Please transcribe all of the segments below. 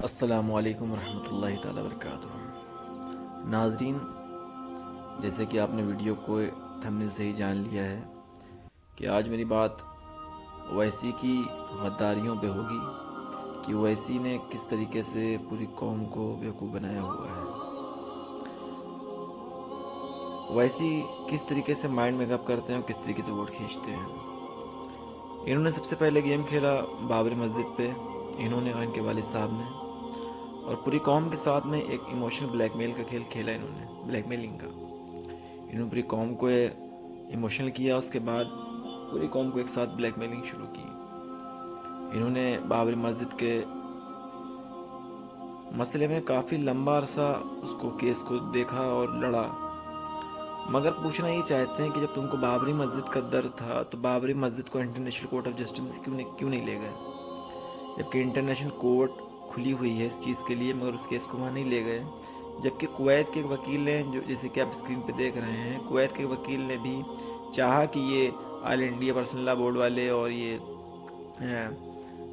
अस्सलामु अलैकुम रहमतुल्लाहि ताला बरकातुहू। नाज़रीन, जैसे कि आपने वीडियो को थंबनेल से ही जान लिया है कि आज मेरी बात ओवैसी की गद्दारियों पे होगी कि ओवैसी ने किस तरीके से पूरी कौम को बेवकूफ़ बनाया हुआ है। ओवैसी किस तरीके से माइंड मेकअप करते हैं और किस तरीके से वोट खींचते हैं। इन्होंने सबसे पहले गेम खेला बाबरी मस्जिद पे, इन्होंने और इनके वालिद साहब ने, और पूरी कौम के साथ में एक इमोशनल ब्लैकमेल का खेल खेला इन्होंने, ब्लैकमेलिंग का। इन्होंने पूरी कौम को इमोशनल किया, उसके बाद पूरी कौम को एक साथ ब्लैकमेलिंग शुरू की। इन्होंने बाबरी मस्जिद के मसले में काफ़ी लंबा अरसा उसको केस को देखा और लड़ा, मगर पूछना ये चाहते हैं कि जब तुमको बाबरी मस्जिद का डर था तो बाबरी मस्जिद को इंटरनेशनल कोर्ट ऑफ जस्टिस क्यों नहीं ले गए, जबकि इंटरनेशनल कोर्ट खुली हुई है इस चीज़ के लिए, मगर उस केस को वहाँ नहीं ले गए। जबकि कुवैत के वकील ने, जो जैसे कि आप स्क्रीन पे देख रहे हैं, कुवैत के वकील ने भी चाहा कि ये all India personal law board वाले और ये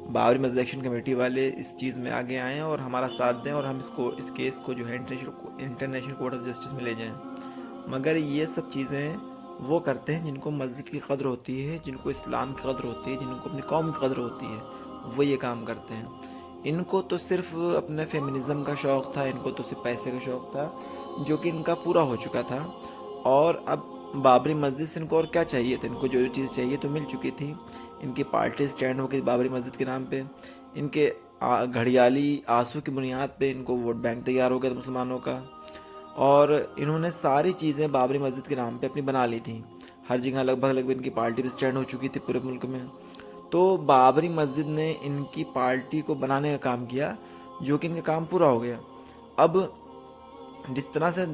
बाबरी मस्जिद एक्शन कमेटी वाले इस चीज़ में आगे आएँ और हमारा साथ दें और हम इस केस को जो है इंटरनेशनल कोर्ट ऑफ जस्टिस में ले जाएँ। मगर ये सब चीज़ें वो करते हैं जिनको मस्जिद की कद्र होती है, जिनको इस्लाम की कद्र होती है, जिनको अपनी कौम की कद्र होती है, वो ये काम करते हैं। इनको तो सिर्फ अपने फेमिनिज़म का शौक़ था, इनको तो सिर्फ पैसे का शौक़ था, जो कि इनका पूरा हो चुका था। और अब बाबरी मस्जिद से इनको और क्या चाहिए था, इनको जो जो चीज़ चाहिए तो मिल चुकी थी। इनकी पार्टी स्टैंड हो गई बाबरी मस्जिद के नाम पे, इनके घड़ियाली आंसू की बुनियाद पे इनको वोट बैंक तैयार हो गया था मुसलमानों का, और इन्होंने सारी चीज़ें बाबरी मस्जिद के नाम पे अपनी बना ली थी। हर जगह लगभग इनकी पार्टी भी स्टैंड हो चुकी थी पूरे मुल्क में। तो बाबरी मस्जिद ने इनकी पार्टी को बनाने का काम किया, जो कि इनका काम पूरा हो गया। अब जिस तरह से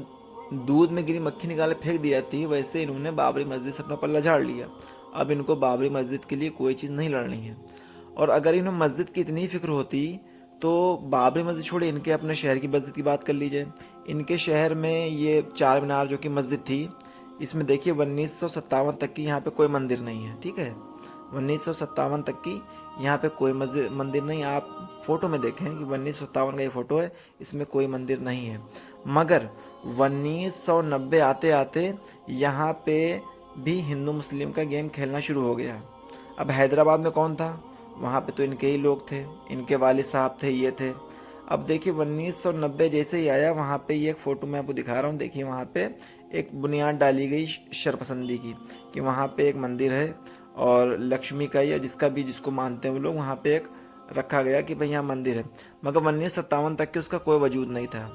दूध में गिरी मक्खी निकाले फेंक दी जाती है, वैसे इन्होंने बाबरी मस्जिद से अपना पल्ला झाड़ लिया। अब इनको बाबरी मस्जिद के लिए कोई चीज़ नहीं लड़नी है। और अगर इन्हें मस्जिद की इतनी फ़िक्र होती तो बाबरी मस्जिद छोड़े, इनके अपने शहर की मस्जिद की बात कर लीजिए। इनके शहर में ये चार मीनार जो कि मस्जिद थी, इसमें देखिए 1957 तक की यहाँ पे कोई मंदिर नहीं है, ठीक है। 1957 तक की यहाँ पे कोई मंदिर नहीं। आप फ़ोटो में देखें कि 1957 का ये फ़ोटो है, इसमें कोई मंदिर नहीं है। मगर 1990 आते आते यहाँ पे भी हिंदू मुस्लिम का गेम खेलना शुरू हो गया। अब हैदराबाद में कौन था, वहाँ पे तो इनके ही लोग थे, इनके वालिद साहब थे, ये थे। अब देखिए 1990 जैसे ही आया, वहाँ पे ये एक फ़ोटो मैं आपको दिखा रहा हूँ, देखिए वहाँ पे एक बुनियाद डाली गई शरपसंदी की, कि वहाँ पे एक मंदिर है और लक्ष्मी का या जिसको मानते हैं वो लोग, वहाँ पे एक रखा गया कि भाई यहाँ मंदिर है। मगर 1957 तक के उसका कोई वजूद नहीं था।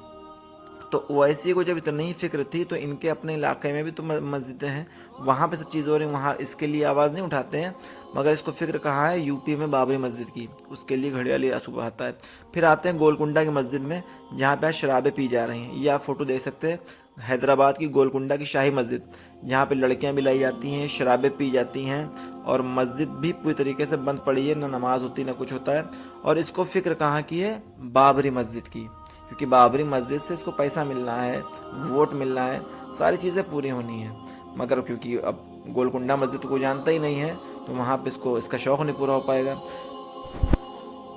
तो ओवैसी को जब इतनी ही फिक्र थी तो इनके अपने इलाके में भी तो मस्जिदें हैं, वहाँ पे सब चीज़ हो रही, वहाँ इसके लिए आवाज़ नहीं उठाते हैं। मगर इसको फिक्र कहाँ है, यूपी में बाबरी मस्जिद की, उसके लिए घड़ियाली आंसू आता है। फिर आते हैं गोलकुंडा की मस्जिद में, जहाँ पे आज शराबें पी जा रही हैं। ये आप फ़ोटो देख सकते हैं, हैदराबाद की गोलकुंडा की शाही मस्जिद, जहाँ पे लड़कियाँ भी लाई जाती हैं, शराबें पी जाती हैं, और मस्जिद भी पूरी तरीके से बंद पड़ी है, ना नमाज होती ना कुछ होता है। और इसको फिक्र कहाँ की है, बाबरी मस्जिद की, क्योंकि बाबरी मस्जिद से इसको पैसा मिलना है, वोट मिलना है, सारी चीज़ें पूरी होनी है। मगर क्योंकि अब गोलकुंडा मस्जिद को जानता ही नहीं है, तो वहाँ पे इसका शौक़ नहीं पूरा हो पाएगा।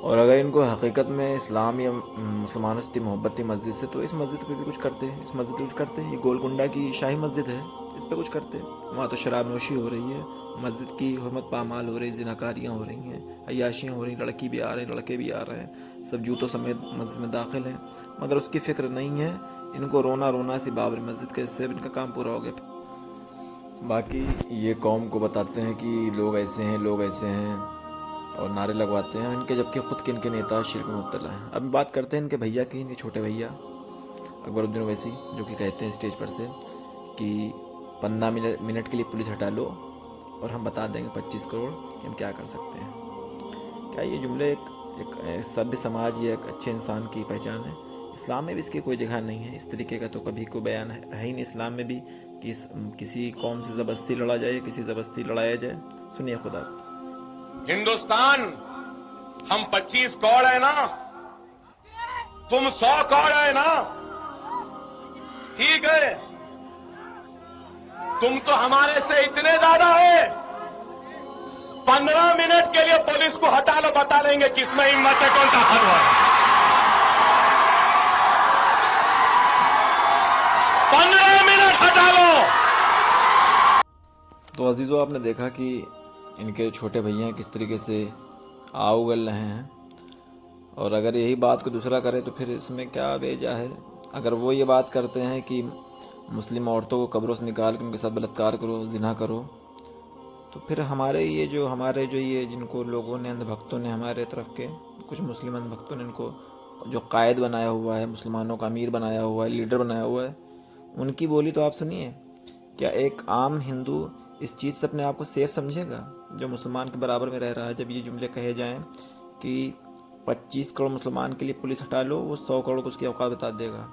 और अगर इनको हकीकत में इस्लाम या मुसलमानों से मोहब्बत थी मस्जिद से, तो इस मस्जिद पे भी कुछ करते हैं, इस मस्जिद पे कुछ करते हैं। ये गोलकुंडा की शाही मस्जिद है, इस पे कुछ करते हैं। वहाँ तो शराब नोशी हो रही है, मस्जिद की हुर्मत पामाल हो रही है, जिनाकारियाँ हो रही हैं, अय्याशियाँ हो रही, लड़की भी आ रहे हैं, लड़के भी आ रहे हैं, सब जूतों समेत मस्जिद में दाखिल हैं, मगर उसकी फ़िक्र नहीं है। इनको रोना सी बाबरी मस्जिद के, इससे इनका काम पूरा हो गया। बाकी ये कौम को बताते हैं कि लोग ऐसे हैं, लोग ऐसे हैं, और नारे लगवाते हैं इनके, जबकि ख़ुद के इनके नेता शिर्क में मुब्तला हैं। अब बात करते हैं इनके भैया की, इनके छोटे भैया अकबरुद्दीन ओवैसी, जो कि कहते हैं स्टेज पर से कि 15 मिनट के लिए पुलिस हटा लो और हम बता देंगे 25 करोड़ कि हम क्या कर सकते हैं। क्या ये जुमले एक सभ्य समाज या एक अच्छे इंसान की पहचान है? इस्लाम में भी इसकी कोई जगह नहीं है। इस तरीके का तो कभी कोई बयान है ही नहीं इस्लाम में भी कि किसी कौम से ज़बरदस्ती लड़ा जाए, किसी ज़बरदस्ती लड़ाया जाए। सुनिए खुदा। हिंदुस्तान, हम 25 करोड़ है ना, तुम 100 करोड़ है ना, तुम तो हमारे से इतने ज्यादा है, 15 मिनट के लिए पुलिस को हटा लो, बता देंगे किसमें हिम्मत है, कौन ताकतवर है। 15 मिनट हटा लो। तो अजीज़ों, आपने देखा कि इनके छोटे भैया किस तरीके से आ उगल रहे हैं, और अगर यही बात को दूसरा करे तो फिर इसमें क्या बेजा है। अगर वो ये बात करते हैं कि मुस्लिम औरतों को कब्रों से निकाल के उनके साथ बलात्कार करो, जिना करो, तो फिर हमारे ये जिनको लोगों ने, अंधभक्तों ने, हमारे तरफ के कुछ मुस्लिम अंधभक्तों ने इनको जो कायद बनाया हुआ है, मुसलमानों का अमीर बनाया हुआ है, लीडर बनाया हुआ है, उनकी बोली तो आप सुनिए। क्या एक आम हिंदू इस चीज़ से अपने आप को सेफ समझेगा जो मुसलमान के बराबर में रह रहा है? जब ये जुमले कहे जाएं कि 25 करोड़ मुसलमान के लिए पुलिस हटा लो, वो 100 करोड़ को उसकी औकात बता देगा।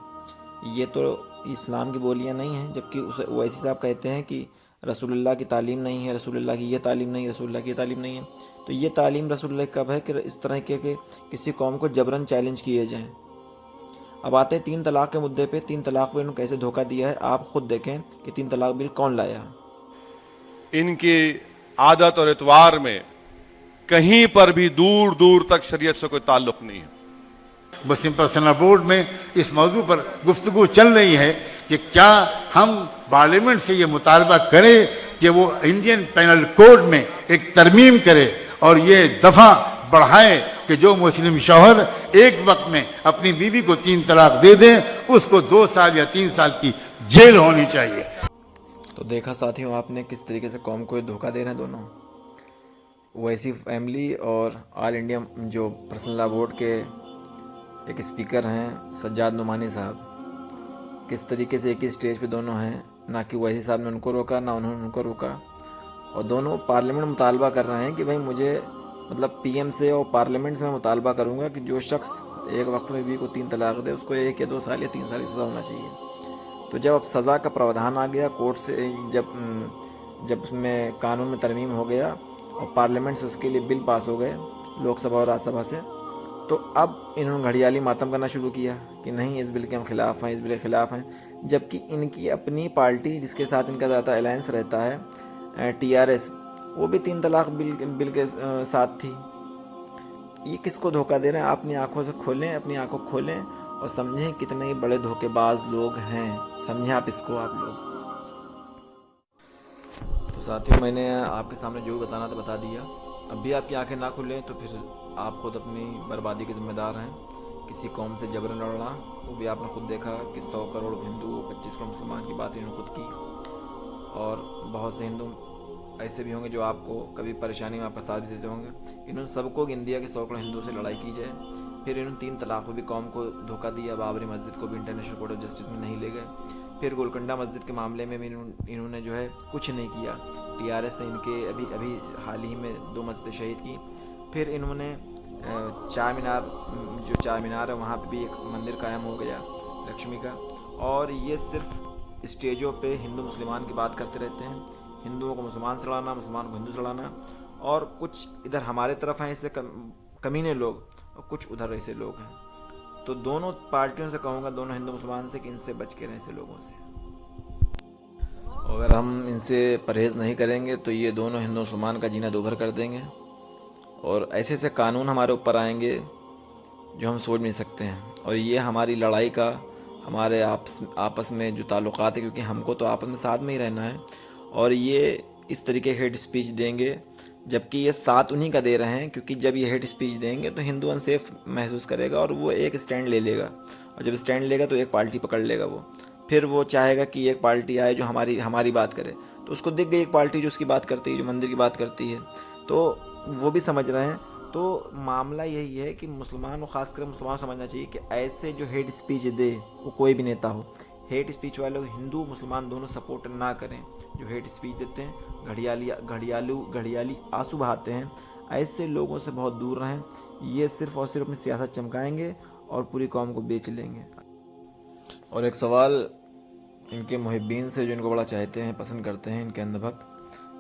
ये तो इस्लाम की बोलियां नहीं हैं। जबकि वो ऐसे साहब कहते हैं कि रसूलुल्लाह की तालीम नहीं है, रसूलुल्लाह की ये तालीम नहीं, रसूलुल्लाह की ये तालीम नहीं है। तो ये तालीम रसूलुल्लाह की कब है कि इस तरह के किसी कौम को जबरन चैलेंज किए जाएं। अब आते हैं 3 तलाक के मुद्दे पे। 3 तलाक पे इन्होंने कैसे धोखा दिया है, आप खुद देखें कि 3 तलाक बिल कौन लाया। इनकी आदत और इतवार में कहीं पर भी दूर दूर तक शरीयत से कोई ताल्लुक नहीं है। मुस्लिम पर्सनल बोर्ड में इस मौजू पर गुफ्तगू चल रही है कि क्या हम पार्लियामेंट से ये मुतालबा करें कि वो इंडियन पेनल कोड में एक तरमीम करे और ये दफ़ा बढ़ाए कि जो मुस्लिम शौहर एक वक्त में अपनी बीवी को 3 तलाक दे दें, उसको 2 साल या 3 साल की जेल होनी चाहिए। तो देखा साथियों, आपने किस तरीके से कौम को धोखा दे रहे हैं दोनों। ओवैसी फैमिली और ऑल इंडिया जो पर्सनल लॉ बोर्ड के एक स्पीकर हैं सज्जाद नुमानी साहब, किस तरीके से एक ही स्टेज पे दोनों हैं। ना कि ओवैसी साहब ने उनको रोका, ना उन्होंने उनको रोका, और दोनों पार्लियामेंट में मुतालबा कर रहे हैं कि भाई मुझे, मतलब पीएम से और पार्लियामेंट से मैं मुतालबा करूंगा कि जो शख्स एक वक्त में बीवी को 3 तलाक दे, उसको 1 या 2 साल या 3 साल की सज़ा होना चाहिए। तो जब अब सज़ा का प्रावधान आ गया कोर्ट से, जब उसमें कानून में तरमीम हो गया और पार्लियामेंट से उसके लिए बिल पास हो गए, लोकसभा और राज्यसभा से, तो अब इन्होंने घड़ियाली मातम करना शुरू किया कि नहीं, इस बिल के हम खिलाफ़ हैं, इस बिल के ख़िलाफ़ हैं। जबकि इनकी अपनी पार्टी जिसके साथ इनका ज़्यादा अलायंस रहता है, टीआरएस, वो भी 3 तलाक बिल के साथ थी। ये किसको धोखा दे रहे हैं? अपनी आंखों खोलें और समझें कितने ही बड़े धोखेबाज लोग हैं। समझें आप इसको, आप लोग। तो साथियों, मैंने आपके सामने जो भी बताना था बता दिया। अब भी आपकी आंखें ना खुलें तो फिर आप खुद अपनी बर्बादी के जिम्मेदार हैं। किसी कौम से जबरन लड़ना, वो भी आपने खुद देखा कि 100 करोड़ हिंदू, 25 करोड़ मुसलमान की बात इन्होंने खुद की। और बहुत से हिंदू ऐसे भी होंगे जो आपको कभी परेशानी में आपका साथ भी देते होंगे। इन्होंने सबको गिन दिया कि 100 करोड़ हिंदुओं से लड़ाई की जाए। फिर इन्होंने 3 तलाक में भी कौम को धोखा दिया। बाबरी मस्जिद को भी इंटरनेशनल कोर्ट ऑफ जस्टिस में नहीं ले गए। फिर गोलकुंडा मस्जिद के मामले में भी इन्होंने जो है कुछ नहीं किया। टीआरएस ने इनके अभी हाल ही में 2 मस्जिदें शहीद की। फिर इन्होंने चार मीनार है, वहाँ पे भी एक मंदिर कायम हो गया लक्ष्मी का। और ये सिर्फ स्टेजों पे हिंदू मुसलमान की बात करते रहते हैं, हिंदुओं को मुसलमान से लड़ाना, मुसलमान को हिंदू से लड़ाना। और कुछ इधर हमारे तरफ हैं ऐसे कमीने लोग, और कुछ उधर ऐसे लोग हैं। तो दोनों पार्टियों से कहूँगा, दोनों हिंदू मुसलमान से, कि इनसे बच के रहें ऐसे लोगों से। अगर हम इनसे परहेज़ नहीं करेंगे तो ये दोनों हिंदू मुसलमान का जीना दोभर कर देंगे, और ऐसे ऐसे कानून हमारे ऊपर आएंगे जो हम सोच नहीं सकते हैं। और ये हमारी लड़ाई का, हमारे आपस में जो ताल्लुकात है, क्योंकि हमको तो आपस में साथ में ही रहना है, और ये इस तरीके हेट स्पीच देंगे, जबकि ये साथ उन्हीं का दे रहे हैं। क्योंकि जब ये हेट स्पीच देंगे तो हिंदू अनसेफ महसूस करेगा और वो एक स्टैंड ले लेगा, और जब स्टैंड लेगा तो एक पार्टी पकड़ लेगा वो। फिर वो चाहेगा कि एक पार्टी आए जो हमारी बात करे। तो उसको दिख गई एक पार्टी जो उसकी बात करती है, जो मंदिर की बात करती है, तो वो भी समझ रहे हैं। तो मामला यही है कि मुसलमान, और ख़ासकर मुसलमान समझना चाहिए कि ऐसे जो हेट स्पीच दे, वो कोई भी नेता हो, हेट स्पीच वाले हिंदू मुसलमान दोनों सपोर्ट ना करें। जो हेट स्पीच देते हैं, घड़ियाली आंसू बहाते हैं, ऐसे लोगों से बहुत दूर रहें। ये सिर्फ और सिर्फ अपनी सियासत चमकाएंगे और पूरी कौम को बेच लेंगे। और एक सवाल इनके मुहिब्बीन से, जो इनको बड़ा चाहते हैं, पसंद करते हैं, इनके अंधभक्त,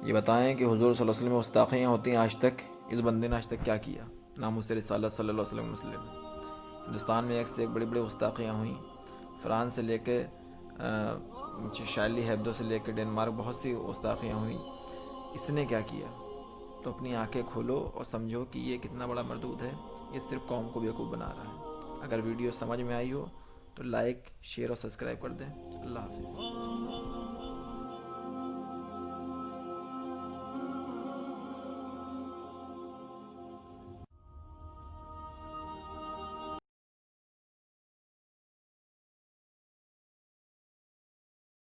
ये बताएं कि हुजूर सल्लल्लाहु अलैहि वसल्लम में गुस्ताखियाँ होती हैं आज तक, इस बंदे ने आज तक क्या किया? नामुस रिसालत सल्लल्लाहु अलैहि वसल्लम। हिंदुस्तान में एक से एक बड़ी बड़ी गुस्ताखियाँ हुई। फ्रांस से लेके शार्ली हेब्दो से लेकर डेनमार्क बहुत सी गुस्ताखियाँ हुई। इसने क्या किया? तो अपनी आंखें खोलो और समझो कि ये कितना बड़ा मरदूद है। ये सिर्फ कौम को बेवकूफ़ बना रहा है। अगर वीडियो समझ में आई हो तो लाइक, शेयर और सब्सक्राइब कर दें। अल्लाह हाफिज़।